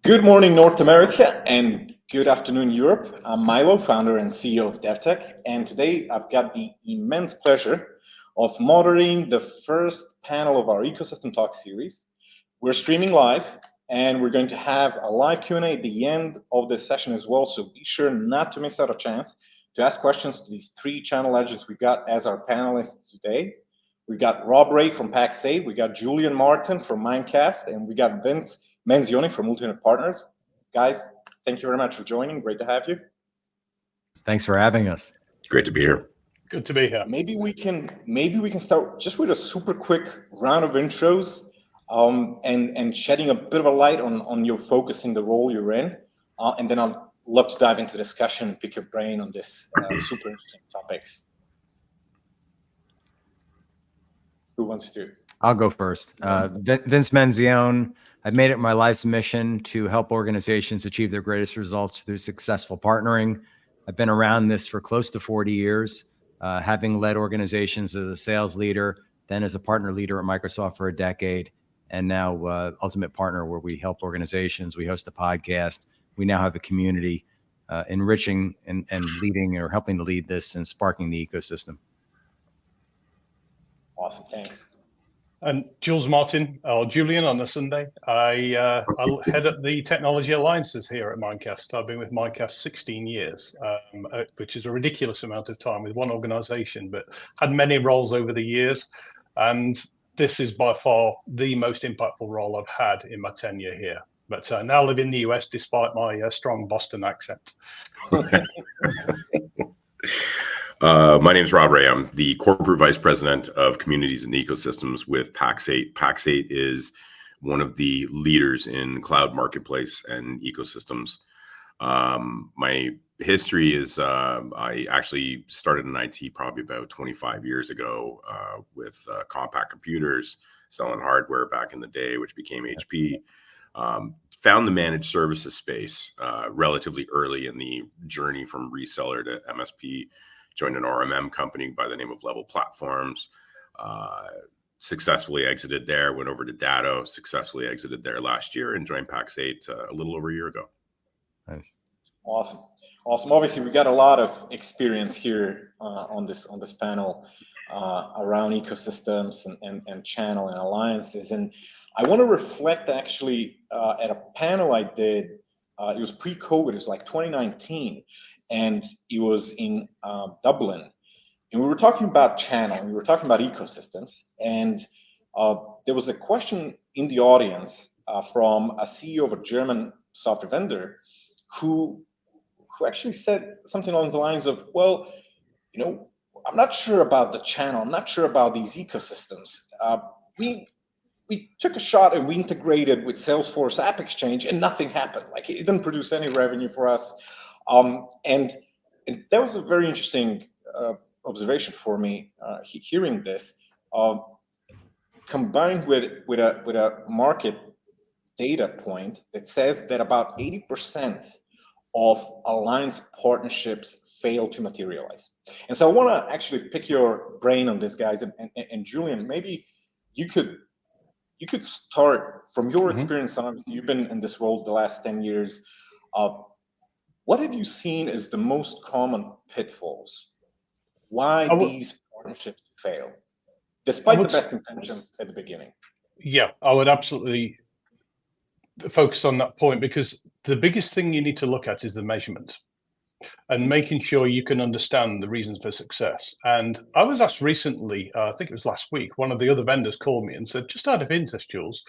Good morning, North America, and good afternoon, Europe. I'm Milo, founder and CEO of DevTech, and today I've got the immense pleasure of moderating the first panel of our Ecosystem Talk series. We're streaming live, and we're going to have a live Q&A at the end of this session as well, so be sure not to miss out a chance to ask questions to these three channel legends we've got as our panelists today. We've got Rob Ray from Pax8, we got Julian Martin from Mimecast, and we got Vince Menzione from Multi-Unit Partners. Guys, thank you very much for joining. Great to have you. Thanks for having us. Great to be here. Good to be here. Maybe we can start just with a super quick round of intros, and shedding a bit of a light on your focusing the role you're in, and then I'd love to dive into discussion and pick your brain on this super interesting topics. Who wants to? I'll go first. Vince Menzione. I've made it my life's mission to help organizations achieve their greatest results through successful partnering. I've been around this for close to 40 years, having led organizations as a sales leader, then as a partner leader at Microsoft for a decade, and now Ultimate Partner, where we help organizations. We host a podcast. We now have a community enriching and leading or helping to lead this and sparking the ecosystem. Awesome, thanks. And Jules Martin, or Julian on a Sunday. I head up the technology alliances here at Mimecast. I've been with Mimecast 16 years, which is a ridiculous amount of time with one organization, but had many roles over the years. And this is by far the most impactful role I've had in my tenure here. But I now live in the US despite my strong Boston accent. My name is Rob Ray. I'm the Corporate Vice President of Communities and Ecosystems with Pax8. Pax8 is one of the leaders in cloud marketplace and ecosystems. My history is I actually started in IT probably about 25 years ago with compact computers, selling hardware back in the day, which became HP. Found the managed services space relatively early in the journey from reseller to MSP. Joined an RMM company by the name of Level Platforms, successfully exited there, went over to Datto, successfully exited there last year, and joined Pax8 a little over a year ago. Nice. Awesome. Obviously, we got a lot of experience here on this panel around ecosystems and channel and alliances. And I want to reflect actually at a panel I did. It was pre-COVID. It was like 2019. And it was in Dublin, and we were talking about channel, and we were talking about ecosystems, and there was a question in the audience from a CEO of a German software vendor who actually said something along the lines of, well, I'm not sure about the channel, I'm not sure about these ecosystems. We took a shot and we integrated with Salesforce App Exchange, and nothing happened. Like, it didn't produce any revenue for us. And that was a very interesting observation for me, hearing this, combined with a market data point that says that about 80% of alliance partnerships fail to materialize. And so I want to actually pick your brain on this, guys. And Julian, maybe you could start from your experience. Obviously, you've been in this role the last 10 years. What have you seen as the most common pitfalls? Why these partnerships fail, despite the best intentions at the beginning? Yeah, I would absolutely focus on that point, because the biggest thing you need to look at is the measurement and making sure you can understand the reasons for success. And I was asked recently, I think it was last week, one of the other vendors called me and said, just out of interest, Jules,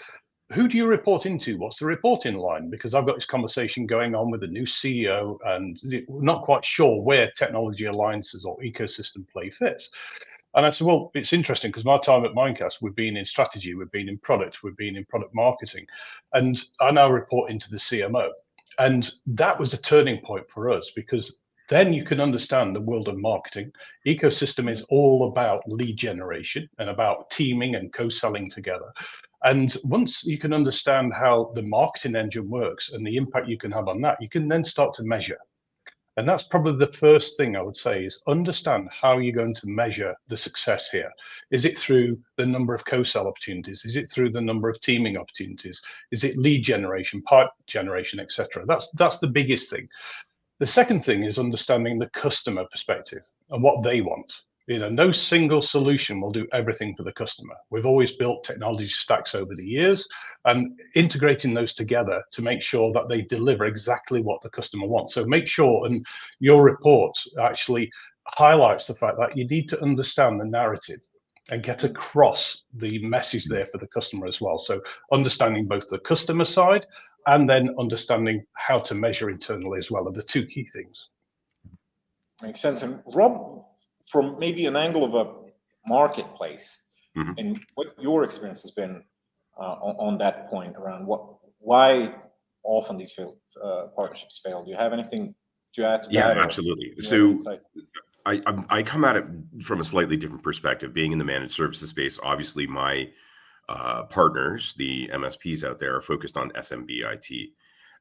who do you report into? What's the reporting line? Because I've got this conversation going on with the new CEO and we're not quite sure where technology alliances or ecosystem play fits. And I said, well, it's interesting because my time at Mimecast, we've been in strategy, we've been in product, we've been in product marketing, and I now report into the CMO. And that was a turning point for us, because then you can understand the world of marketing. Ecosystem is all about lead generation and about teaming and co-selling together. And once you can understand how the marketing engine works and the impact you can have on that, you can then start to measure. And that's probably the first thing I would say is understand how you're going to measure the success here. Is it through the number of co-sell opportunities? Is it through the number of teaming opportunities? Is it lead generation, pipe generation, etc.? That's the biggest thing. The second thing is understanding the customer perspective and what they want. No single solution will do everything for the customer. We've always built technology stacks over the years, and integrating those together to make sure that they deliver exactly what the customer wants. So make sure, and your report actually highlights the fact that you need to understand the narrative and get across the message there for the customer as well. So understanding both the customer side and then understanding how to measure internally as well are the two key things. Makes sense. And Rob, from maybe an angle of a marketplace, and what your experience has been on that point around why often these partnerships fail. Do you have anything to add to that? Yeah, absolutely. So I come at it from a slightly different perspective. Being in the managed services space, obviously my partners, the MSPs out there, are focused on SMB IT.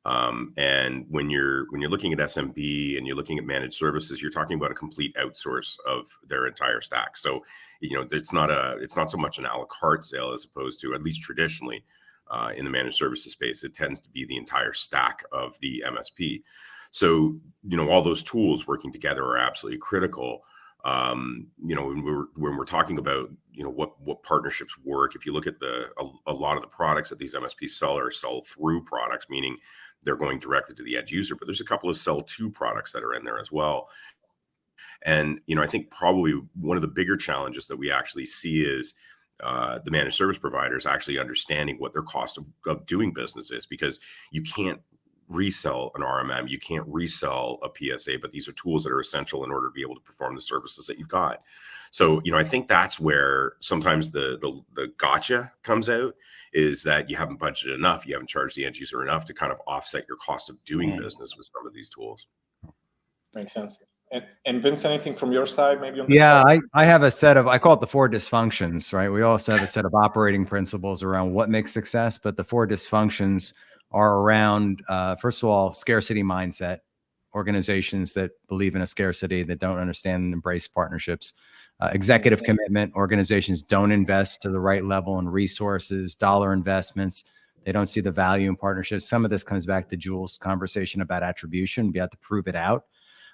And when you're looking at SMB and you're looking at managed services, you're talking about a complete outsource of their entire stack. So, it's not so much an a la carte sale as opposed to, at least traditionally, in the managed services space, it tends to be the entire stack of the MSP. So, all those tools working together are absolutely critical. When we're talking about, what partnerships work, if you look at a lot of the products that these MSPs sell are sell through products, meaning they're going directly to the end user, but there's a couple of sell to products that are in there as well. And, I think probably one of the bigger challenges that we actually see is the managed service providers actually understanding what their cost of doing business is, because you can't resell an RMM, you can't resell a PSA, but these are tools that are essential in order to be able to perform the services that you've got. So, I think that's where sometimes the gotcha comes out, is that you haven't budgeted enough, you haven't charged the end user enough to kind of offset your cost of doing business with some of these tools. Makes sense. And Vince, anything from your side, maybe on this? Yeah, I have a set of, I call it the 4 dysfunctions, right? We also have a set of operating principles around what makes success, but the 4 dysfunctions are around, first of all, scarcity mindset, organizations that believe in a scarcity, that don't understand and embrace partnerships, executive commitment, organizations don't invest to the right level in resources, dollar investments. They don't see the value in partnerships. Some of this comes back to Jules' conversation about attribution. We have to prove it out.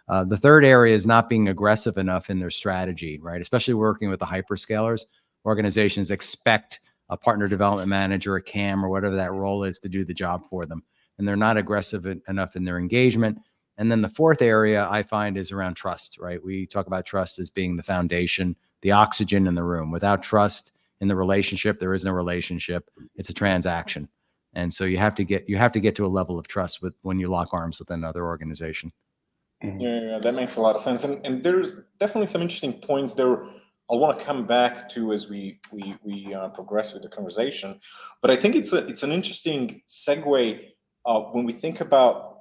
The third area is not being aggressive enough in their strategy, right? Especially working with the hyperscalers. Organizations expect a partner development manager, a CAM, or whatever that role is, to do the job for them. And they're not aggressive enough in their engagement. And then the fourth area I find is around trust, right? We talk about trust as being the foundation, the oxygen in the room. Without trust in the relationship, there is no relationship. It's a transaction. And so you have to get to a level of trust when you lock arms with another organization. Yeah, that makes a lot of sense. And there's definitely some interesting points there I want to come back to as we progress with the conversation. But I think it's an interesting segue when we think about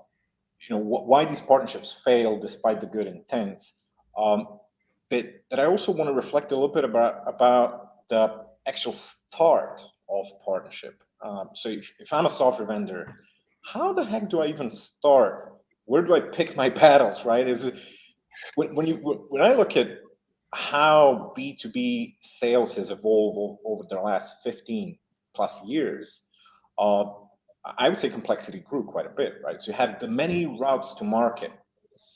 why these partnerships fail despite the good intents. That I also want to reflect a little bit about the actual start of partnership. So if I'm a software vendor, how the heck do I even start? Where do I pick my battles, right? When I look at how B2B sales has evolved over the last 15 plus years, I would say complexity grew quite a bit, right? So you have the many routes to market.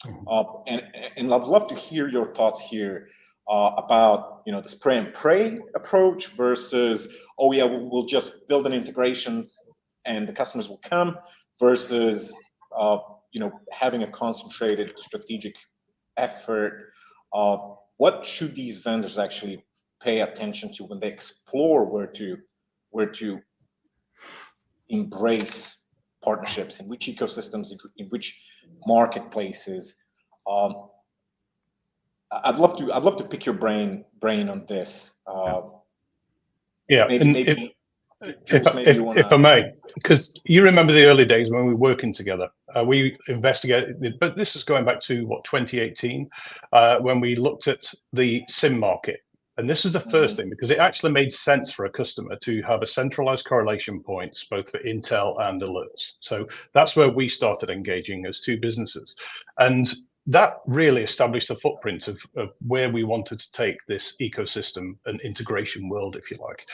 And I'd love to hear your thoughts here about the spray and pray approach versus, oh yeah, we'll just build an integrations and the customers will come, versus having a concentrated strategic effort. What should these vendors actually pay attention to when they explore where to embrace partnerships, in which ecosystems, in which marketplaces? I'd love to pick your brain on this. Yeah, maybe if I may, because you remember the early days when we were working together, we investigated, but this is going back to 2018, when we looked at the SIM market. And this is the first thing, because it actually made sense for a customer to have a centralized correlation points, both for intel and alerts. So that's where we started engaging as two businesses. And that really established the footprint of where we wanted to take this ecosystem and integration world, if you like.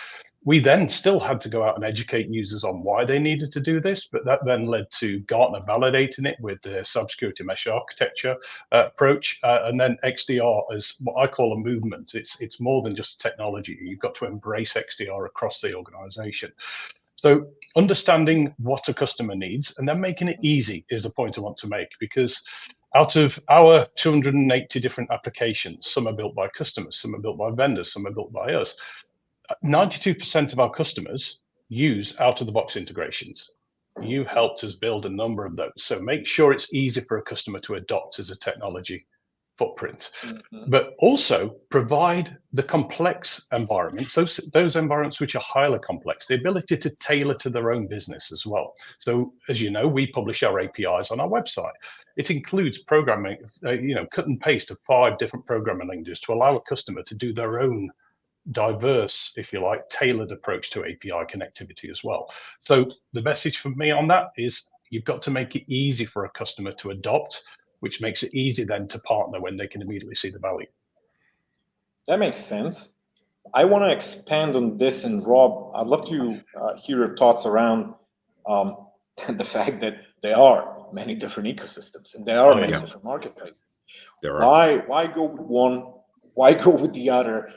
We then still had to go out and educate users on why they needed to do this, but that then led to Gartner validating it with the cybersecurity mesh architecture approach, and then XDR as what I call a movement. It's more than just technology. You've got to embrace XDR across the organization. So understanding what a customer needs and then making it easy is the point I want to make, because out of our 280 different applications, some are built by customers, some are built by vendors, some are built by us. 92% of our customers use out-of-the-box integrations. You helped us build a number of those. So make sure it's easy for a customer to adopt as a technology footprint, but also provide the complex environments, those environments which are highly complex, the ability to tailor to their own business as well. So as you know, we publish our APIs on our website. It includes programming, cut and paste of 5 different programming languages to allow a customer to do their own diverse, if you like, tailored approach to API connectivity as well. So the message for me on that is you've got to make it easy for a customer to adopt, which makes it easy then to partner when they can immediately see the value. That makes sense. I want to expand on this, and Rob, I'd love to hear your thoughts around the fact that there are many different ecosystems and there are many different marketplaces. There are. Why go with one? Why go with the other?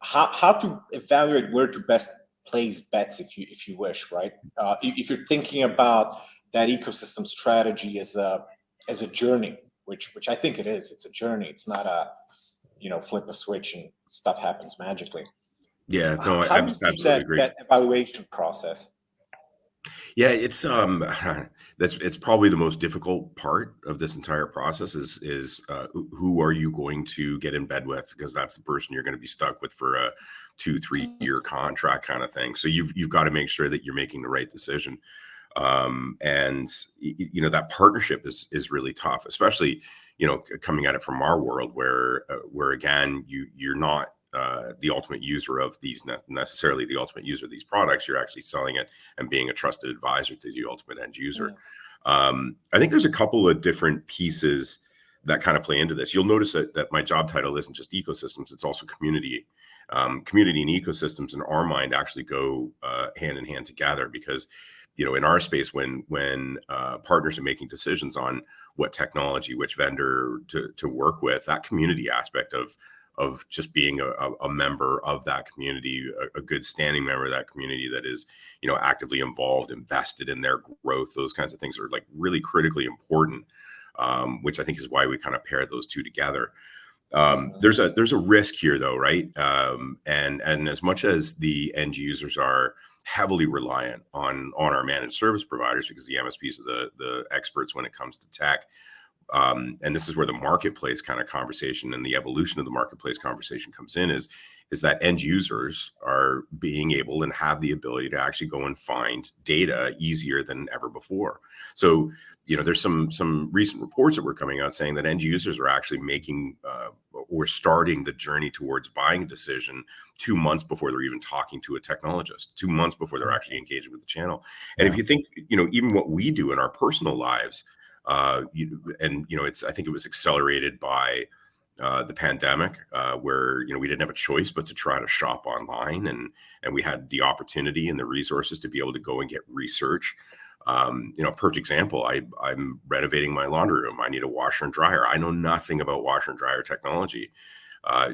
How to evaluate where to best place bets, if you wish, right? If you're thinking about that ecosystem strategy as a journey, which I think it is. It's a journey. It's not a flip a switch and stuff happens magically. Yeah, no, How I do you see absolutely agree. that evaluation process? Yeah, it's it's probably the most difficult part of this entire process is who are you going to get in bed with, because that's the person you're going to be stuck with for a 2-3 year contract kind of thing. So you've got to make sure that you're making the right decision. And that partnership is really tough, especially coming at it from our world where again you're not the ultimate user of these, necessarily the ultimate user of these products. You're actually selling it and being a trusted advisor to the ultimate end user. I think there's a couple of different pieces that kind of play into this. You'll notice that my job title isn't just ecosystems, it's also community. Community and ecosystems in our mind actually go hand in hand together, because in our space, when partners are making decisions on what technology, which vendor to work with, that community aspect of just being a member of that community, a good standing member of that community that is, actively involved, invested in their growth, those kinds of things are like really critically important, which I think is why we kind of pair those two together. There's a risk here though, right? And as much as the end users are heavily reliant on our managed service providers, because the MSPs are the experts when it comes to tech. And this is where the marketplace kind of conversation and the evolution of the marketplace conversation comes in, is that end users are being able and have the ability to actually go and find data easier than ever before. So, there's some recent reports that were coming out saying that end users are actually making or starting the journey towards buying a decision 2 months before they're even talking to a technologist, 2 months before they're actually engaging with the channel. And if you think, even what we do in our personal lives, I think it was accelerated by the pandemic, where we didn't have a choice but to try to shop online, and we had the opportunity and the resources to be able to go and get research. Perfect example, I'm renovating my laundry room. I need a washer and dryer. I know nothing about washer and dryer technology.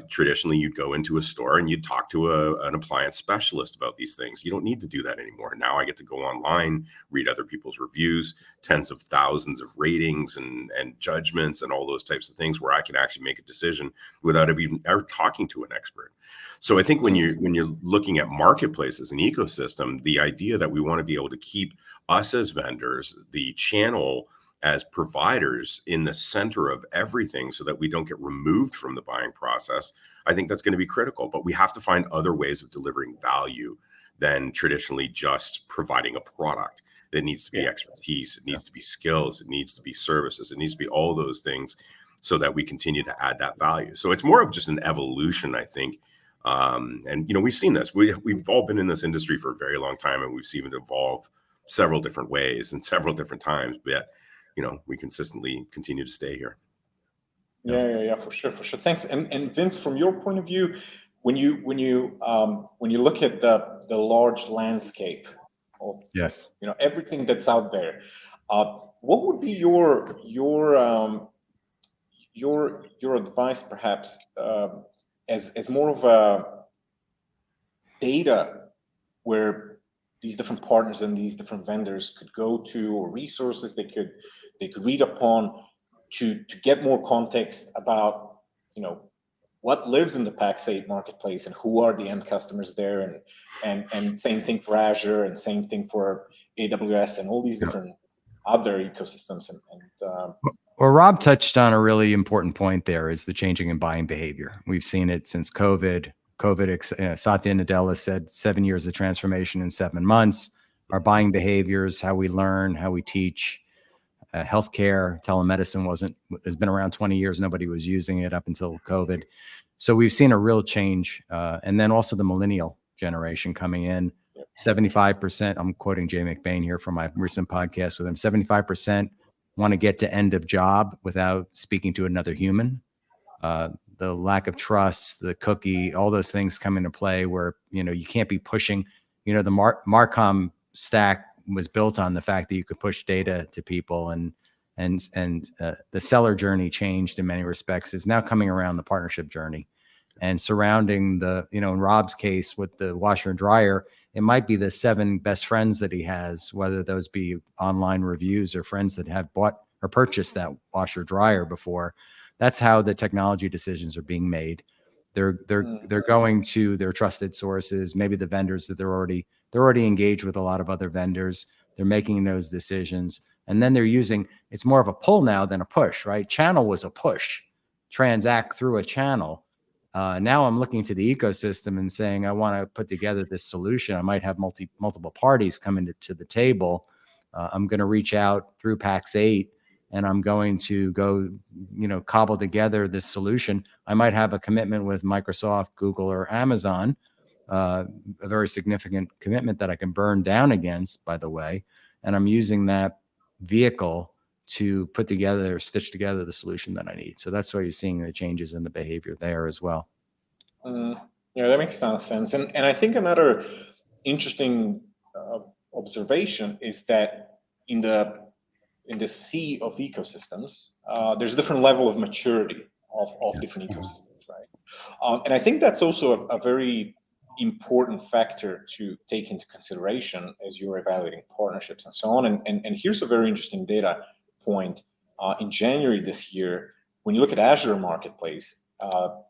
Traditionally, you'd go into a store and you'd talk to an appliance specialist about these things. You don't need to do that anymore. Now I get to go online, read other people's reviews, tens of thousands of ratings and judgments and all those types of things, where I can actually make a decision without even ever talking to an expert. So I think when you're looking at marketplaces and ecosystem, the idea that we want to be able to keep us as vendors, the channel as providers, in the center of everything, so that we don't get removed from the buying process, I think that's going to be critical. But we have to find other ways of delivering value than traditionally just providing a product. It needs to be expertise, it needs to be skills, it needs to be services, it needs to be all those things, so that we continue to add that value. So it's more of just an evolution, I think. And we've seen this. We've all been in this industry for a very long time, and we've seen it evolve several different ways and several different times. But we consistently continue to stay here. Yeah, for sure. Thanks. And Vince, from your point of view, when you look at the large landscape of Yes. everything that's out there, what would be your advice, perhaps, as more of a data where these different partners and these different vendors could go to, or resources they could read upon to get more context about what lives in the Pax8 marketplace and who are the end customers there, and same thing for Azure, and same thing for AWS, and all these different other ecosystems. Well, Rob touched on a really important point there, is the changing in buying behavior. We've seen it since COVID. Satya Nadella said 7 years of transformation in 7 months. Our buying behaviors, how we learn, how we teach, healthcare, telemedicine has been around 20 years. Nobody was using it up until COVID. So we've seen a real change. And then also the millennial generation coming in, 75%. I'm quoting Jay McBain here from my recent podcast with him. 75% want to get to end of job without speaking to another human. The lack of trust, the cookie, all those things come into play where, you can't be pushing, the Marcom stack was built on the fact that you could push data to people, and the seller journey changed in many respects, is now coming around the partnership journey and surrounding in Rob's case with the washer and dryer, it might be the 7 best friends that he has, whether those be online reviews or friends that have bought or purchased that washer dryer before. That's how the technology decisions are being made. They're going to their trusted sources, maybe the vendors that they're already engaged with a lot of other vendors. They're making those decisions, and then it's more of a pull now than a push, right? Channel was a push, transact through a channel. Now I'm looking to the ecosystem and saying, I want to put together this solution. I might have multiple parties coming to the table. I'm going to reach out through Pax8, and I'm going to go, cobble together this solution. I might have a commitment with Microsoft, Google, or Amazon, a very significant commitment that I can burn down against, by the way. And I'm using that vehicle to stitch together the solution that I need. So that's why you're seeing the changes in the behavior there as well. That makes a ton of sense. And I think another interesting observation is that in the sea of ecosystems, there's a different level of maturity of different ecosystems, right? And I think that's also a very important factor to take into consideration as you're evaluating partnerships and so on. And here's a very interesting data point. In January this year, when you look at Azure Marketplace,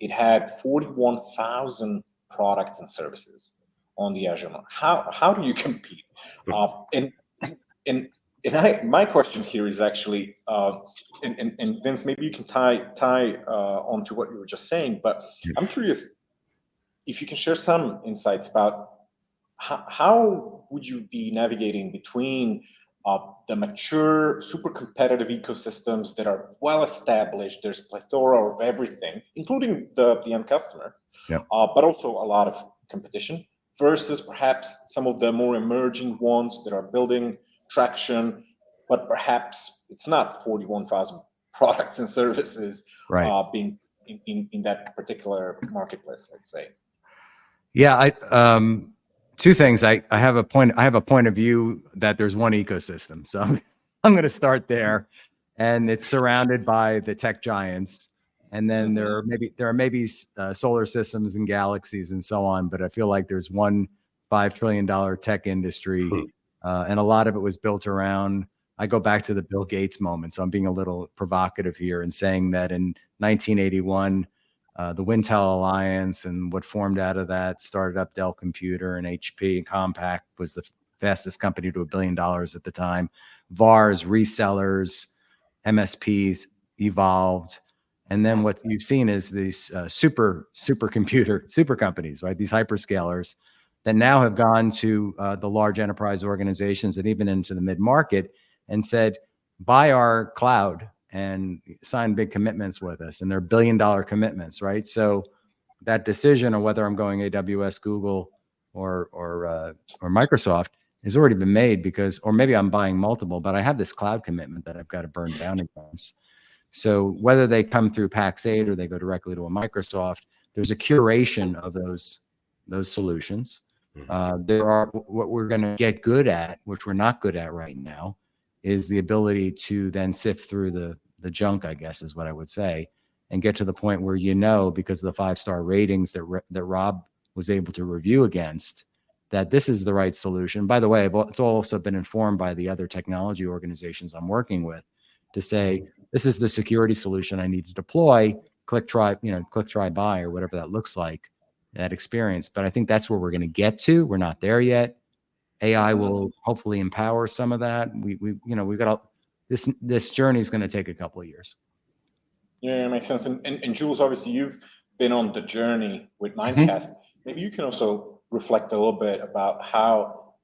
it had 41,000 products and services on the Azure market. How do you compete? My question here is actually, and Vince, maybe you can tie onto what you were just saying, but I'm curious if you can share some insights about how would you be navigating between the mature, super competitive ecosystems that are well established. There's a plethora of everything, including the end customer, but also a lot of competition, versus perhaps some of the more emerging ones that are building traction, but perhaps it's not 41,000 products and services being in that particular marketplace, let's say. Yeah, two things. I have a point of view that there's one ecosystem. So I'm going to start there, and it's surrounded by the tech giants, and then there are maybe solar systems and galaxies and so on. But I feel like there's one $5 trillion tech industry, and a lot of it was built around. I go back to the Bill Gates moment, so I'm being a little provocative here and saying that in 1981. The Wintel Alliance and what formed out of that started up Dell Computer, and HP and Compaq was the fastest company to $1 billion at the time. VARs, resellers, MSPs evolved. And then what you've seen is these super companies, right? These hyperscalers that now have gone to the large enterprise organizations and even into the mid-market and said, buy our cloud and sign big commitments with us, and they're $1 billion commitments, right? So that decision of whether I'm going AWS, Google, or Microsoft has already been made, or maybe I'm buying multiple, but I have this cloud commitment that I've got to burn down against. So whether they come through Pax8 or they go directly to a Microsoft, there's a curation of those solutions. There are, what we're going to get good at, which we're not good at right now, is the ability to then sift through the junk, I guess is what I would say, and get to the point where, because of the 5-star ratings that Rob was able to review against, that this is the right solution. By the way, it's also been informed by the other technology organizations I'm working with to say, this is the security solution I need to deploy, click, try, buy, or whatever that looks like, that experience. But I think that's where we're going to get to. We're not there yet. AI will hopefully empower some of that. We've got this journey is going to take a couple of years. Yeah, it makes sense. And Jules, obviously you've been on the journey with Mimecast. Maybe you can also reflect a little bit about how,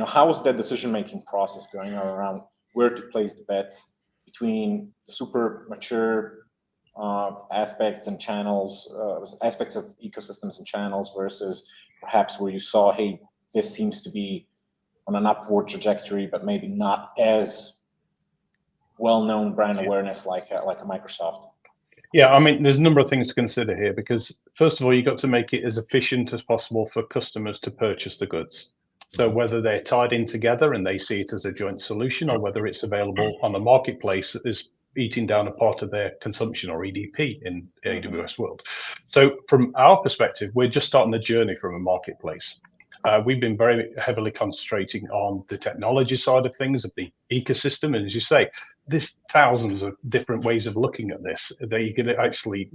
how was that decision-making process going around where to place the bets between the super mature aspects and channels, aspects of ecosystems and channels versus perhaps where you saw, hey, this seems to be on an upward trajectory, but maybe not as well-known brand awareness like a Microsoft. Yeah, I mean, there's a number of things to consider here, because first of all, you've got to make it as efficient as possible for customers to purchase the goods. So whether they're tied in together and they see it as a joint solution, or whether it's available on the marketplace as eating down a part of their consumption, or EDP in the AWS world. So from our perspective, we're just starting the journey from a marketplace. We've been very heavily concentrating on the technology side of things, of the ecosystem. And as you say, there's thousands of different ways of looking at this that you can actually,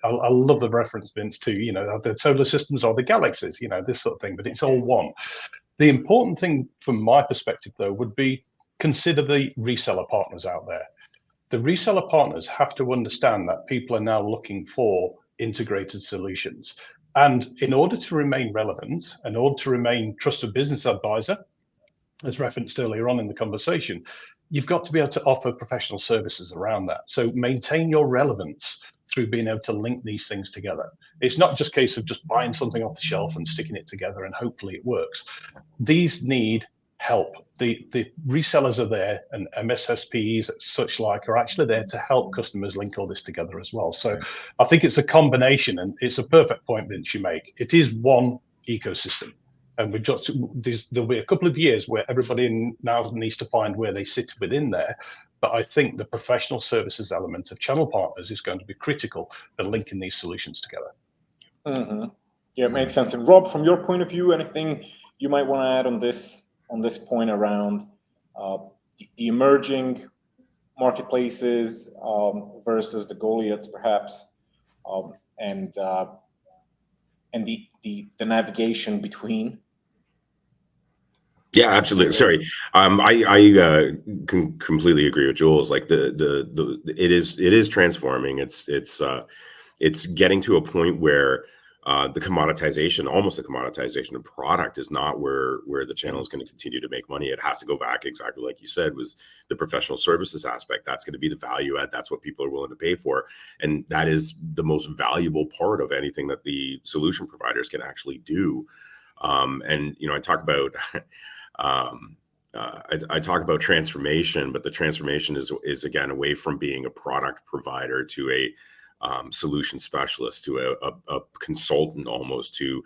I love the reference, Vince, to, the solar systems or the galaxies, this sort of thing, but it's all one. The important thing from my perspective, though, would be consider the reseller partners out there. The reseller partners have to understand that people are now looking for integrated solutions. And in order to remain relevant, in order to remain trusted business advisor, as referenced earlier on in the conversation, you've got to be able to offer professional services around that. So maintain your relevance through being able to link these things together. It's not just a case of just buying something off the shelf and sticking it together and hopefully it works. These need help. The resellers are there, and MSSPs such like are actually there to help customers link all this together as well. So I think it's a combination, and it's a perfect point, Vince, you make. It is one ecosystem. And there'll be a couple of years where everybody now needs to find where they sit within there. But I think the professional services element of channel partners is going to be critical for linking these solutions together. Yeah, it makes sense. And Rob, from your point of view, anything you might want to add on this point around the emerging marketplaces versus the Goliaths, perhaps, and the navigation between? Yeah, absolutely. Sorry, I can completely agree with Jules. Like it is transforming. It's getting to a point where the commoditization, almost the commoditization of product, is not where the channel is going to continue to make money. It has to go back, exactly like you said, was the professional services aspect. That's going to be the value add. That's what people are willing to pay for, and that is the most valuable part of anything that the solution providers can actually do. And I talk about. I talk about transformation, but the transformation is again away from being a product provider to a solution specialist, to a consultant almost, to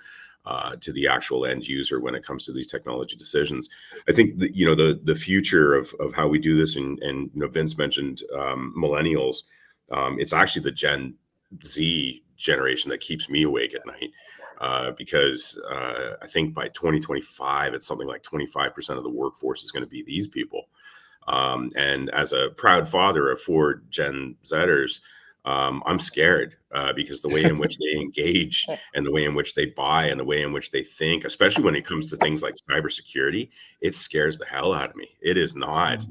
the actual end user when it comes to these technology decisions. I think that, the future of how we do this, and Vince mentioned millennials. It's actually the Gen Z generation that keeps me awake at night. Because I think by 2025, it's something like 25% of the workforce is going to be these people. And as a proud father of 4 Gen Zers, I'm scared because the way in which they engage and the way in which they buy and the way in which they think, especially when it comes to things like cybersecurity, it scares the hell out of me. It is not.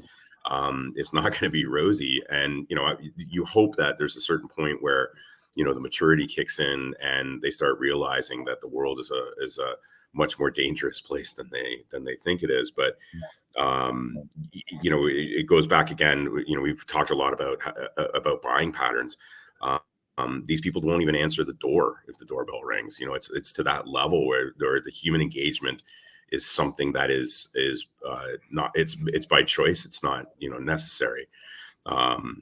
It's not going to be rosy. And, you hope that there's a certain point where the maturity kicks in and they start realizing that the world is a much more dangerous place than they think it is. But it goes back again. We've talked a lot about buying patterns. These people won't even answer the door if the doorbell rings. It's to that level where the human engagement is something that is not. It's by choice. It's not necessary.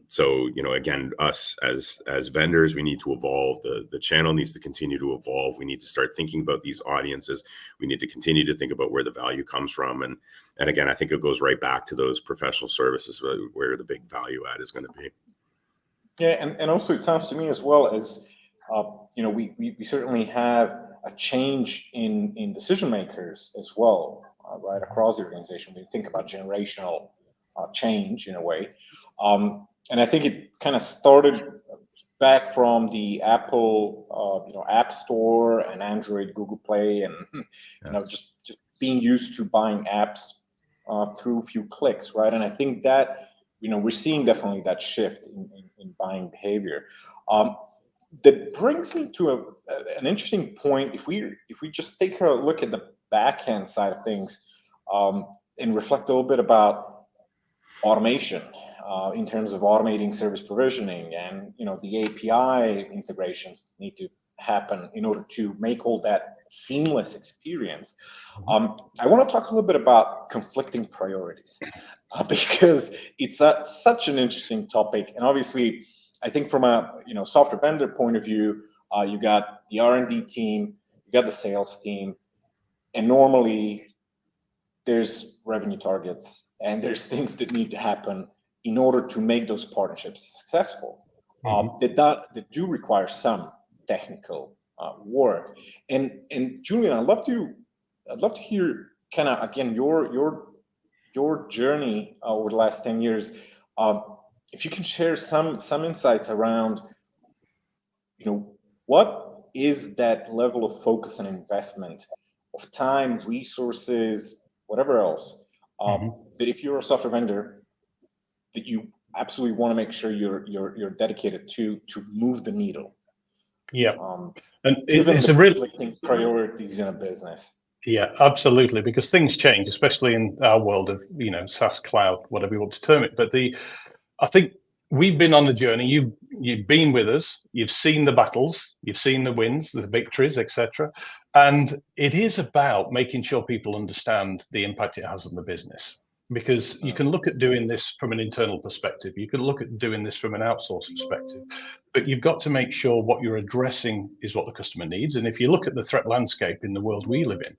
So, again, us as vendors, we need to evolve. The channel needs to continue to evolve. We need to start thinking about these audiences. We need to continue to think about where the value comes from. And again, I think it goes right back to those professional services where the big value add is going to be. Yeah, and also it sounds to me as well as, we certainly have a change in decision makers as well, right across the organization. We think about generational change in a way. And I think it kind of started back from the Apple, App Store and Android, Google Play, and just being used to buying apps through a few clicks, right? And I think that we're seeing definitely that shift in buying behavior. That brings me to an interesting point. If we just take a look at the backhand side of things and reflect a little bit about automation in terms of automating service provisioning, and the API integrations need to happen in order to make all that seamless experience. I want to talk a little bit about conflicting priorities because it's such an interesting topic. And obviously, I think from a software vendor point of view, you got the R&D team, you got the sales team, and normally there's revenue targets and there's things that need to happen in order to make those partnerships successful. That do require some technical work. And Julian, I'd love to hear kind of again your journey over the last 10 years. If you can share some insights around, what is that level of focus and investment of time, resources, whatever else, that if you're a software vendor, that you absolutely want to make sure you're dedicated to move the needle. Yeah, and given it's the a really conflicting priorities in a business. Yeah, absolutely, because things change, especially in our world of SaaS, cloud, whatever you want to term it. But I think we've been on the journey. You've been with us. You've seen the battles. You've seen the wins, the victories, etc. And it is about making sure people understand the impact it has on the business. Because you can look at doing this from an internal perspective. You can look at doing this from an outsourced perspective. But you've got to make sure what you're addressing is what the customer needs. And if you look at the threat landscape in the world we live in,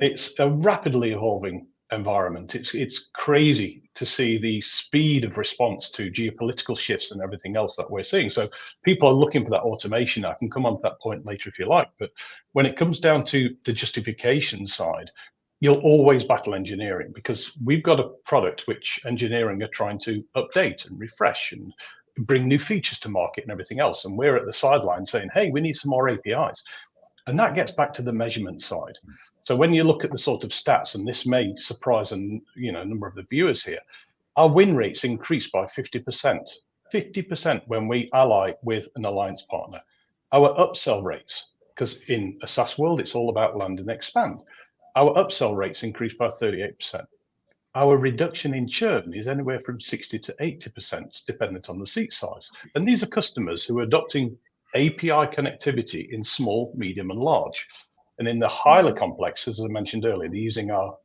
it's a rapidly evolving environment. It's crazy to see the speed of response to geopolitical shifts and everything else that we're seeing. So people are looking for that automation. I can come on to that point later if you like. But when it comes down to the justification side, you'll always battle engineering, because we've got a product which engineering are trying to update and refresh and bring new features to market and everything else. And we're at the sideline saying, hey, we need some more APIs. And that gets back to the measurement side. So when you look at the sort of stats, and this may surprise a number of the viewers here, our win rates increased by 50%. 50% when we ally with an alliance partner. Our upsell rates, because in a SaaS world, it's all about land and expand. Our upsell rates increased by 38%. Our reduction in churn is anywhere from 60 to 80%, dependent on the seat size. And these are customers who are adopting API connectivity in small, medium, and large. And in the highly complex, as I mentioned earlier, they're using our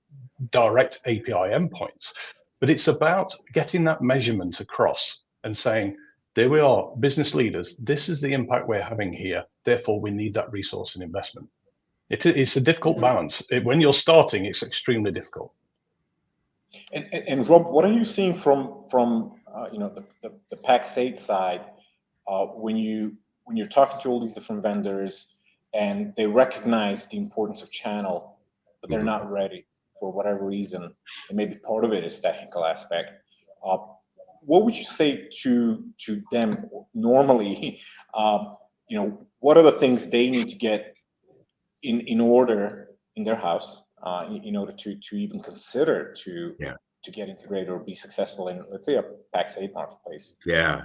direct API endpoints. But it's about getting that measurement across and saying, there we are, business leaders, this is the impact we're having here. Therefore, we need that resource and investment. It's a difficult balance. When you're starting, it's extremely difficult. And Rob, what are you seeing from the Pax8 side when you're talking to all these different vendors and they recognize the importance of channel, but they're not ready for whatever reason, and maybe part of it is technical aspect. What would you say to them normally? What are the things they need to get in order in their house in order to even consider to get integrated or be successful in, let's say, a Pax8 marketplace? Yeah.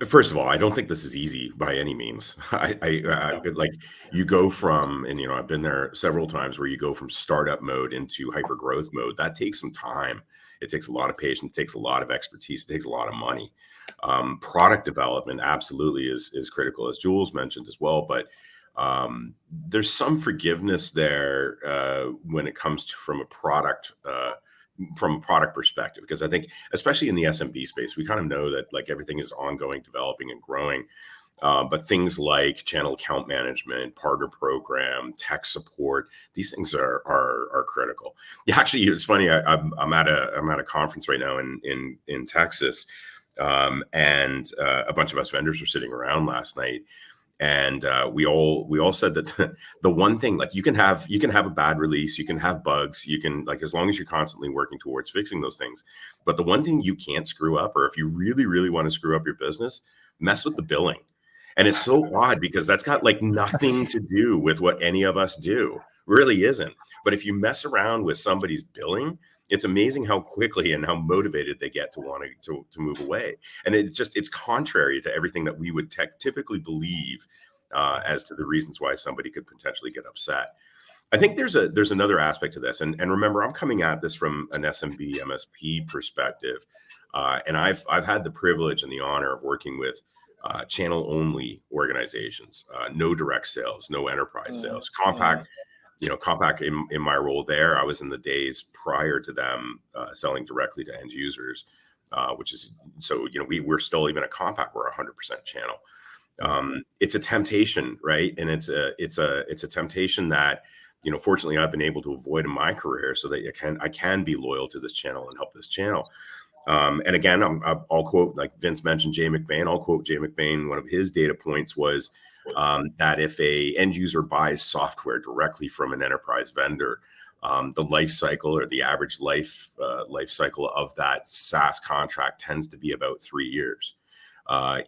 First of all, I don't think this is easy by any means. Like you go from, and I've been there several times where you go from startup mode into hyper growth mode. That takes some time. It takes a lot of patience, it takes a lot of expertise, it takes a lot of money. Product development absolutely is critical, as Jules mentioned as well. But there's some forgiveness there when it comes to from a product from a product perspective, because I think especially in the SMB space, we kind of know that like everything is ongoing, developing and growing. But things like channel account management, partner program, tech support, these things are critical. Yeah, actually, it's funny. I'm at a conference right now in Texas, and a bunch of us vendors were sitting around last night, and we all said that the one thing, like you can have a bad release, you can have bugs, you can, like, as long as you're constantly working towards fixing those things. But the one thing you can't screw up, or if you really want to screw up your business, mess with the billing. And it's so odd because that's got like nothing to do with what any of us do. Really isn't. But if you mess around with somebody's billing, it's amazing how quickly and how motivated they get to want to move away. And it's contrary to everything that we would typically believe as to the reasons why somebody could potentially get upset. I think there's another aspect to this. And remember, I'm coming at this from an SMB MSP perspective. And I've had the privilege and the honor of working with channel only organizations, no direct sales, no enterprise sales. Compact in my role there, I was in the days prior to them selling directly to end users, which is, so, we're still, even at Compact, we're 100% channel. It's a temptation, right? And it's a temptation that, fortunately I've been able to avoid in my career, so that I can be loyal to this channel and help this channel. And again, I'll quote, like Vince mentioned, Jay McBain. I'll quote Jay McBain. One of his data points was that if a end user buys software directly from an enterprise vendor, the life cycle, or the average life cycle of that SaaS contract tends to be about 3 years.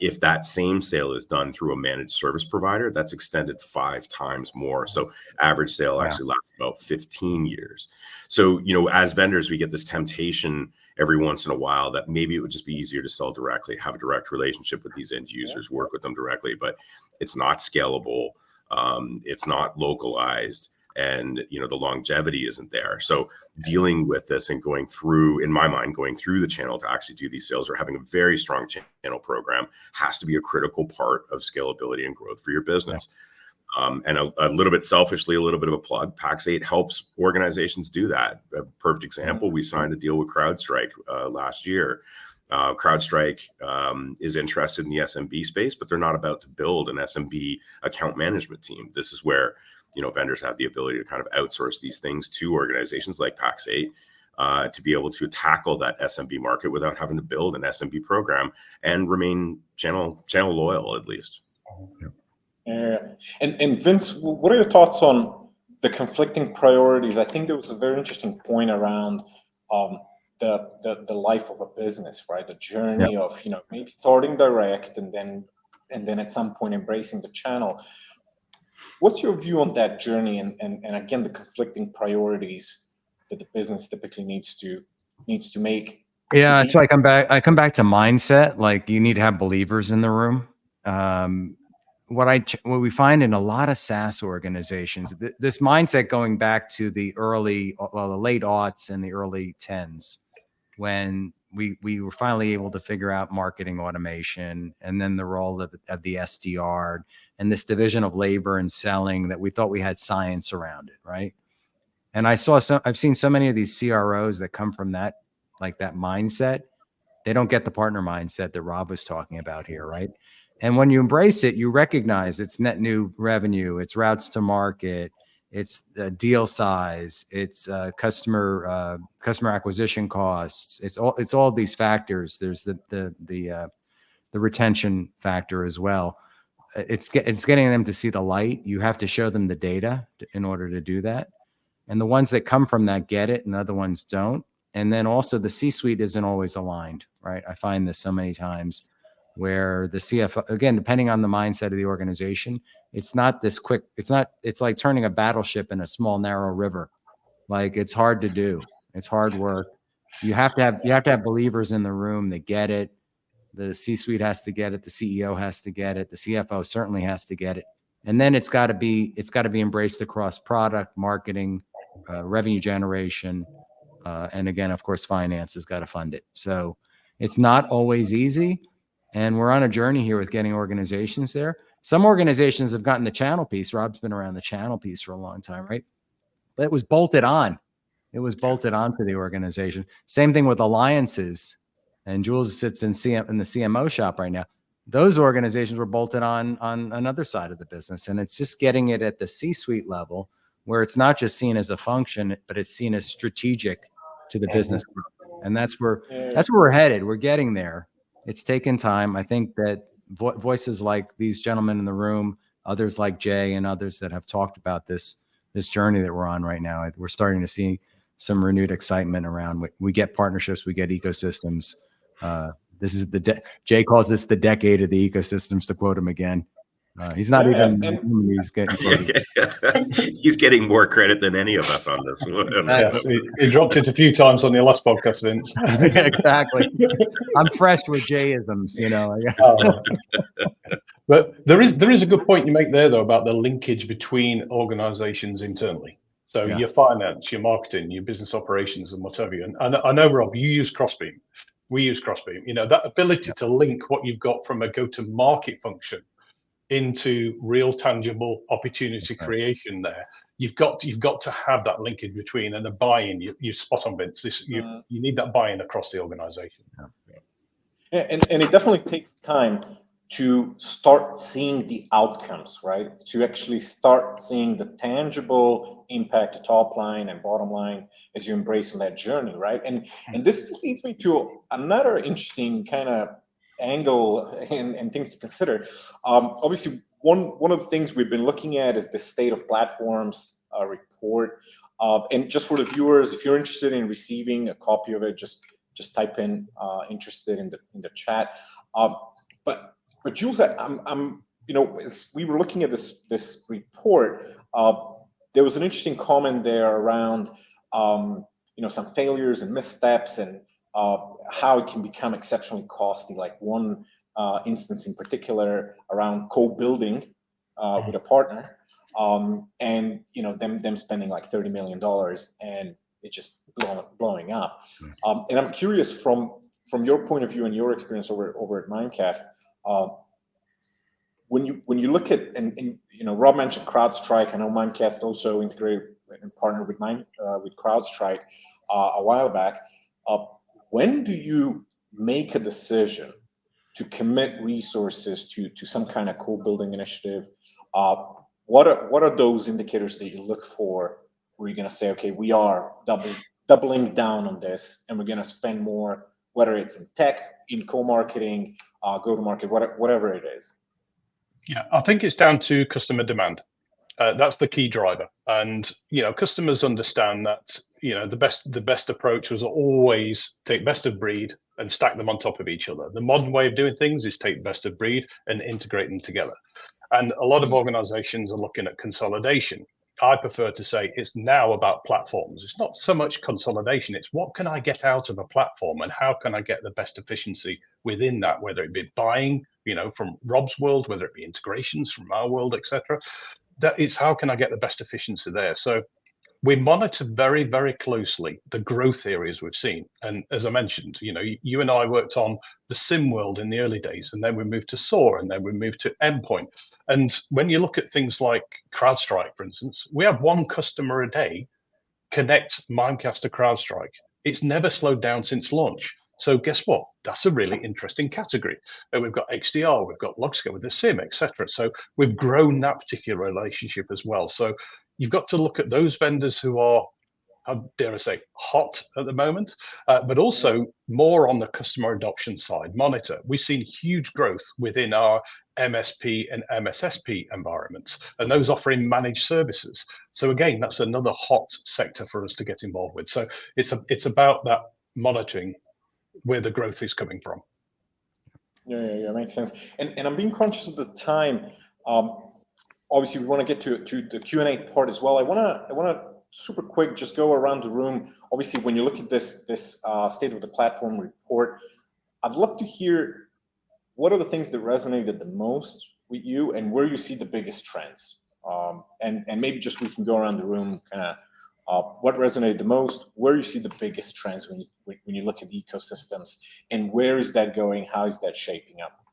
If that same sale is done through a managed service provider, that's extended 5 times more. So average sale actually lasts about 15 years. So, as vendors, we get this temptation every once in a while that maybe it would just be easier to sell directly, have a direct relationship with these end users, work with them directly, but it's not scalable. It's not localized. And, the longevity isn't there. So dealing with this and going through the channel to actually do these sales, or having a very strong channel program, has to be a critical part of scalability and growth for your business. And a little bit selfishly, a little bit of a plug, Pax8 helps organizations do that. A perfect example, we signed a deal with CrowdStrike last year. CrowdStrike is interested in the SMB space, but they're not about to build an SMB account management team. This is where vendors have the ability to kind of outsource these things to organizations like Pax8 to be able to tackle that SMB market without having to build an SMB program and remain channel loyal, at least. And Vince, what are your thoughts on the conflicting priorities? I think there was a very interesting point around the life of a business, right? The journey of maybe starting direct and then at some point embracing the channel. What's your view on that journey, and again, the conflicting priorities that the business typically needs to make? Yeah, so I come back to mindset. Like, you need to have believers in the room. What we find in a lot of SaaS organizations, this mindset going back to the late aughts and the early tens, when we were finally able to figure out marketing automation, and then the role of the SDR, and this division of labor and selling that we thought we had science around it, right? And I've seen so many of these CROs that come from that mindset. They don't get the partner mindset that Rob was talking about here, right? And when you embrace it, you recognize it's net new revenue, it's routes to market, it's deal size, it's customer acquisition costs. It's all these factors. There's the retention factor as well. It's getting them to see the light. You have to show them the data in order to do that. And the ones that come from that get it, and the other ones don't. And then also the C-suite isn't always aligned, right? I find this so many times where the CFO, again, depending on the mindset of the organization, it's not this quick. It's like turning a battleship in a small, narrow river. Like, it's hard to do. It's hard work. You have to have believers in the room that get it. The C-suite has to get it. The CEO has to get it. The CFO certainly has to get it. And then it's got to be embraced across product, marketing, revenue generation, and again, of course, finance has got to fund it. So it's not always easy. And we're on a journey here with getting organizations there. Some organizations have gotten the channel piece. Rob's been around the channel piece for a long time, right? But it was bolted on. It was bolted onto the organization. Same thing with alliances. And Jules sits in the CMO shop right now. Those organizations were bolted on another side of the business. And it's just getting it at the C-suite level where it's not just seen as a function, but it's seen as strategic to the business growth. And that's where we're headed. We're getting there. It's taken time. I think that voices like these gentlemen in the room, others like Jay and others that have talked about this journey that we're on right now, we're starting to see some renewed excitement around. We get partnerships, we get ecosystems. This is Jay calls this the decade of the ecosystems, to quote him again. He's not he's getting quoted. He's getting more credit than any of us on this one. Exactly. He dropped it a few times on your last podcast, Vince. Exactly. I'm fresh with Jayisms, you know. But there is a good point you make there, though, about the linkage between organizations internally. So your finance, your marketing, your business operations, and whatever. And I know, Rob, you use Crossbeam. We use Crossbeam. You know, that ability to link what you've got from a go-to-market function into real tangible opportunity creation there. You've got to have that linkage between, and a buy-in. You're spot on, Vince. You need that buy-in across the organization. Yeah, and it definitely takes time to start seeing the outcomes, right? To actually start seeing the tangible impact to top line and bottom line as you embrace on that journey, right? And this leads me to another interesting kind of angle and things to consider. Obviously, one of the things we've been looking at is the state of platforms report. And just for the viewers, if you're interested in receiving a copy of it, just type in interested in the chat. But Jules, I'm as we were looking at this report, there was an interesting comment there around some failures and missteps and how it can become exceptionally costly. Like one instance in particular around co-building with a partner, and them spending like $30 million and it just blowing up. And I'm curious from your point of view and your experience over at Mimecast. When you look at and Rob mentioned CrowdStrike. I know Mimecast also integrated and partnered with CrowdStrike a while back. When do you make a decision to commit resources to some kind of co-building initiative? What are those indicators that you look for where you're going to say, okay, we are doubling down on this and we're going to spend more, whether it's in tech, in co-marketing, go-to-market, whatever it is? Yeah, I think it's down to customer demand. That's the key driver. And, customers understand that, the best approach was always take best of breed and stack them on top of each other. The modern way of doing things is take best of breed and integrate them together. And a lot of organizations are looking at consolidation. I prefer to say it's now about platforms. It's not so much consolidation. It's what can I get out of a platform and how can I get the best efficiency within that, whether it be buying, from Rob's world, whether it be integrations from our world, etc. That it's how can I get the best efficiency there. So we monitor very, very closely the growth areas we've seen. And as I mentioned, you and I worked on the SIM world in the early days, and then we moved to SOAR, and then we moved to Endpoint. And when you look at things like CrowdStrike, for instance, we have one customer a day connect Mimecast to CrowdStrike. It's never slowed down since launch. So guess what? That's a really interesting category. We've got XDR, we've got LogScale with the SIM, etc. So we've grown that particular relationship as well. So you've got to look at those vendors who are, how dare I say, hot at the moment, but also more on the customer adoption side. Monitor. We've seen huge growth within our MSP and MSSP environments, and those offering managed services. So again, that's another hot sector for us to get involved with. So it's about that monitoring where the growth is coming from. Yeah, makes sense. And I'm being conscious of the time. Obviously, we want to get to the Q&A part as well. I want to super quick just go around the room. Obviously, when you look at this state of the platform report, I'd love to hear what are the things that resonated the most with you and where you see the biggest trends. And maybe just we can go around the room, kind of what resonated the most, where you see the biggest trends when you look at the ecosystems, and where is that going? How is that shaping up?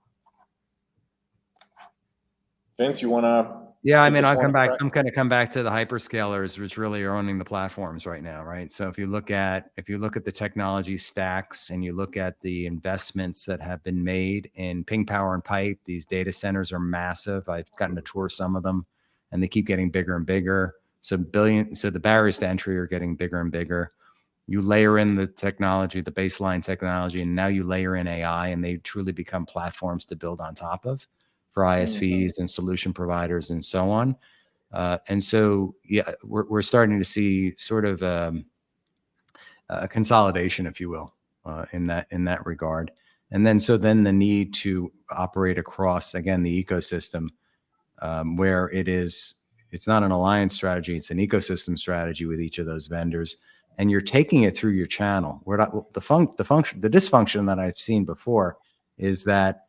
Vince, you want to Yeah, I Take mean, this I'll one come and back. crack. I'm going to come back to the hyperscalers, which really are owning the platforms right now, right? So if you look at the technology stacks and you look at the investments that have been made in ping power and pipe, these data centers are massive. I've gotten to tour some of them, and they keep getting bigger and bigger. So the barriers to entry are getting bigger and bigger. You layer in the technology, the baseline technology, and now you layer in AI, and they truly become platforms to build on top of for ISVs and solution providers and so on. And so, yeah, we're starting to see sort of a consolidation, if you will, in that regard. And then the need to operate across, again, the ecosystem, where it's not an alliance strategy, it's an ecosystem strategy with each of those vendors. And you're taking it through your channel. The dysfunction that I've seen before is that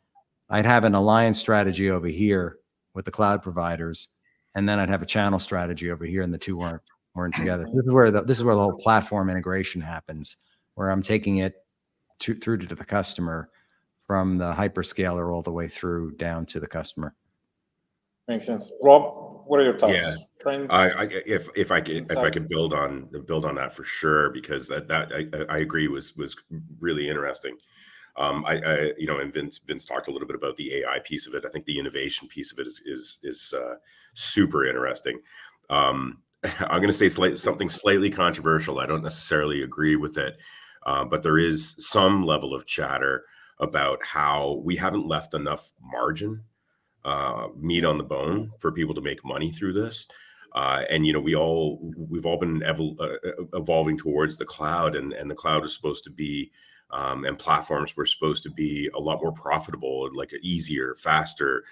I'd have an alliance strategy over here with the cloud providers, and then I'd have a channel strategy over here, and the two weren't together. This is where the whole platform integration happens, where I'm taking it through to the customer from the hyperscaler all the way through down to the customer. Makes sense. Rob, what are your thoughts? Yeah. Trends? If I can build on that for sure, because that I agree was really interesting. And Vince talked a little bit about the AI piece of it. I think the innovation piece of it is super interesting. I'm going to say something slightly controversial. I don't necessarily agree with it, but there is some level of chatter about how we haven't left enough margin, meat on the bone for people to make money through this. And we've all been evolving towards the cloud, and the cloud is supposed to be, and platforms were supposed to be a lot more profitable, like easier, faster,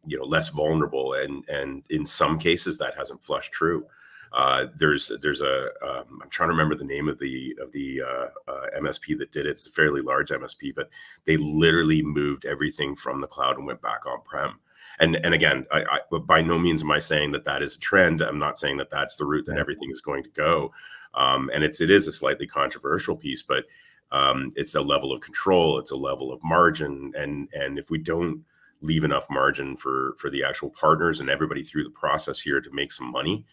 less vulnerable. And in some cases that hasn't flushed true. There's I'm trying to remember the name of the MSP that did it. It's a fairly large MSP, but they literally moved everything from the cloud and went back on-prem. And again, I by no means am I saying that is a trend. I'm not saying that that's the route that everything is going to go. And it is a slightly controversial piece, but it's a level of control, it's a level of margin, and if we don't leave enough margin for the actual partners and everybody through the process here to make some money,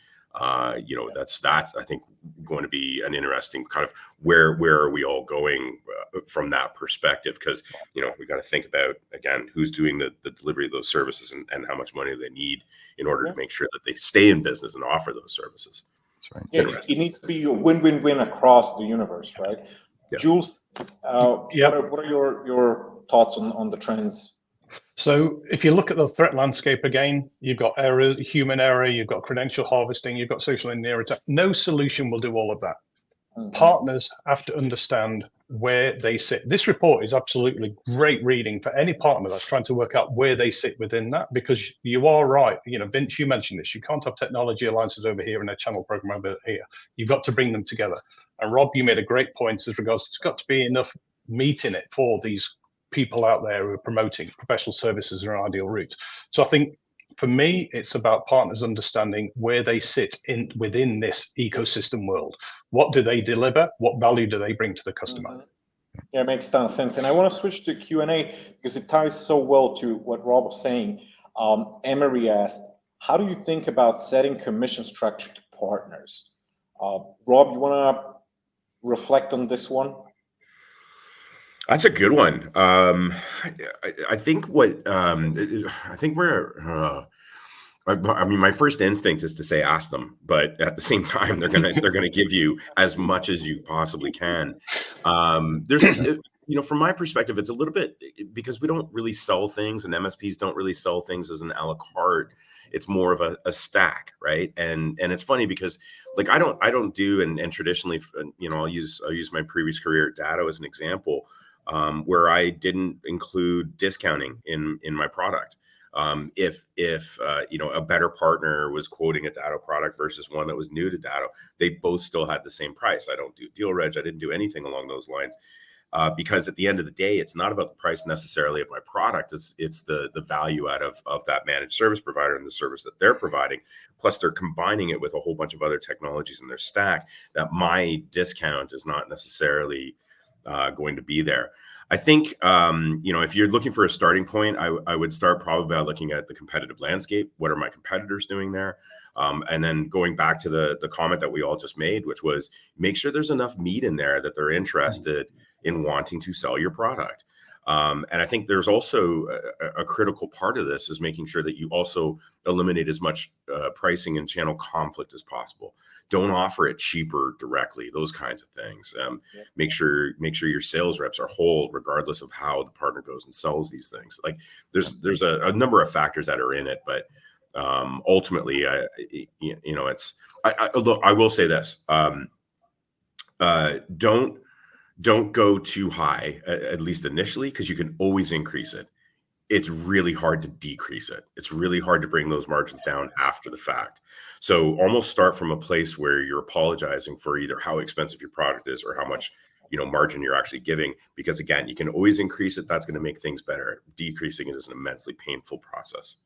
that's I think going to be an interesting kind of where are we all going from that perspective, because we got to think about, again, who's doing the delivery of those services and how much money they need in order to make sure that they stay in business and offer those services. That's right. Yeah, it needs to be a win-win-win across the universe, right? Yeah. Jules, what are your thoughts on the trends? So if you look at the threat landscape again, you've got error, human error, you've got credential harvesting, you've got social engineering attack. No solution will do all of that. Partners have to understand where they sit. This report is absolutely great reading for any partner that's trying to work out where they sit within that, because you are right. Vince, you mentioned this. You can't have technology alliances over here and a channel program over here. You've got to bring them together. And Rob, you made a great point as regards it's got to be enough meat in it for these people out there who are promoting professional services are an ideal route. So I think for me, it's about partners understanding where they sit within this ecosystem world. What do they deliver? What value do they bring to the customer? Yeah, it makes a ton of sense. And I want to switch to Q&A because it ties so well to what Rob was saying. Emery asked, how do you think about setting commission structure to partners? Rob, you want to reflect on this one? That's a good one. I think my first instinct is to say ask them, but at the same time, they're gonna give you as much as you possibly can. There's from my perspective, it's a little bit because we don't really sell things, and MSPs don't really sell things as an a la carte. It's more of a stack, right? And it's funny because like I don't do and traditionally, I'll use my previous career at Datto as an example. Where I didn't include discounting in my product. If a better partner was quoting a Datto product versus one that was new to Datto, they both still had the same price. I don't do deal reg. I didn't do anything along those lines. Because at the end of the day, it's not about the price necessarily of my product. It's the value out of that managed service provider and the service that they're providing. Plus, they're combining it with a whole bunch of other technologies in their stack that my discount is not necessarily going to be there. I think, if you're looking for a starting point, I would start probably by looking at the competitive landscape. What are my competitors doing there? And then going back to the comment that we all just made, which was make sure there's enough meat in there that they're interested in wanting to sell your product. And I think there's also a critical part of this is making sure that you also eliminate as much pricing and channel conflict as possible. Don't offer it cheaper directly, those kinds of things. Make sure your sales reps are whole, regardless of how the partner goes and sells these things. Like there's a number of factors that are in it, but ultimately, it's. Look, I will say this: don't go too high, at least initially, because you can always increase it. It's really hard to decrease it. It's really hard to bring those margins down after the fact. So almost start from a place where you're apologizing for either how expensive your product is or how much margin you're actually giving, because again, you can always increase it. That's going to make things better. Decreasing it is an immensely painful process.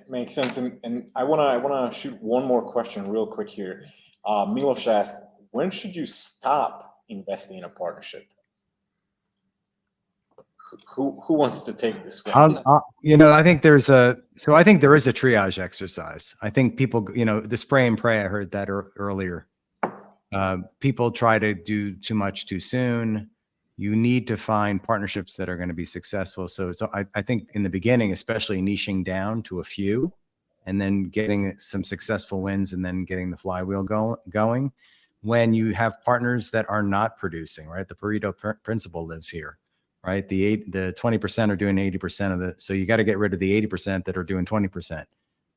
Makes sense. And I wanna shoot one more question real quick here. Milos asked, when should you stop investing in a partnership? Who wants to take this one? I think there is a triage exercise. I think people, the spray and pray, I heard that earlier. People try to do too much too soon. You need to find partnerships that are going to be successful. So I think in the beginning, especially niching down to a few and then getting some successful wins and then getting the flywheel going. When you have partners that are not producing, right? The Pareto principle lives here, right? The 20% are doing 80% of it. So you got to get rid of the 80% that are doing 20%,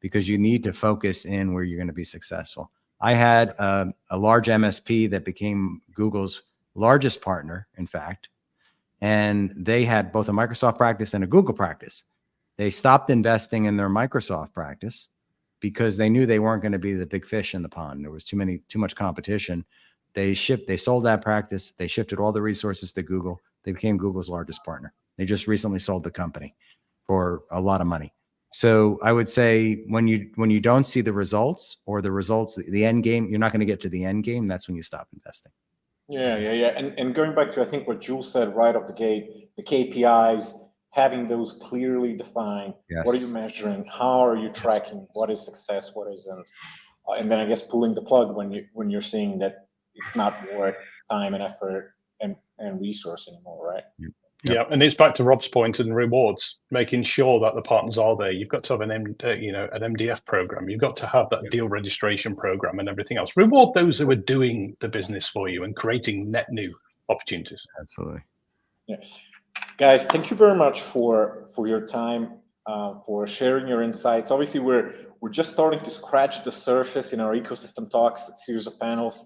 because you need to focus in where you're going to be successful. I had a large MSP that became Google's largest partner, in fact, and they had both a Microsoft practice and a Google practice. They stopped investing in their Microsoft practice because they knew they weren't going to be the big fish in the pond. There was too much competition. They sold that practice. They shifted all the resources to Google. They became Google's largest partner. They just recently sold the company for a lot of money. So I would say when you don't see the results or the end game, you're not going to get to the end game. That's when you stop investing. Yeah. And going back to, I think, what Jules said right off the gate, the KPIs, having those clearly defined. Yes. What are you measuring? How are you tracking? What is success? What isn't? And then I guess pulling the plug when you're seeing that it's not worth time and effort and resource anymore, right? Yeah, and it's back to Rob's point and rewards, making sure that the partners are there. You've got to have an MDF program. You've got to have that deal registration program and everything else. Reward those who are doing the business for you and creating net new opportunities. Absolutely. Yeah. Guys, thank you very much for your time, for sharing your insights. Obviously, we're just starting to scratch the surface in our ecosystem talks series of panels,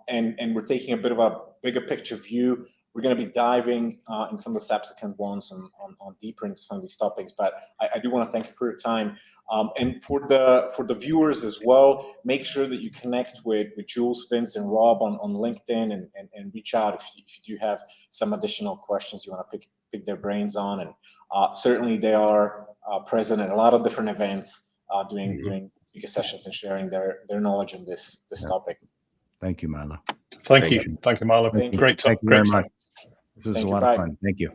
and we're taking a bit of a bigger picture view. We're going to be diving in some of the subsequent ones on deeper into some of these topics. But I do want to thank you for your time, and for the viewers as well. Make sure that you connect with Jules, Vince, and Rob on LinkedIn and reach out if you do have some additional questions you want to pick their brains on. And certainly they are present at a lot of different events, doing speaker sessions and sharing their knowledge on this topic. Thank you, Milo. Thank you, Milo. Thank you. Great talk. Thank you very much. This was a lot of fun. Thank you.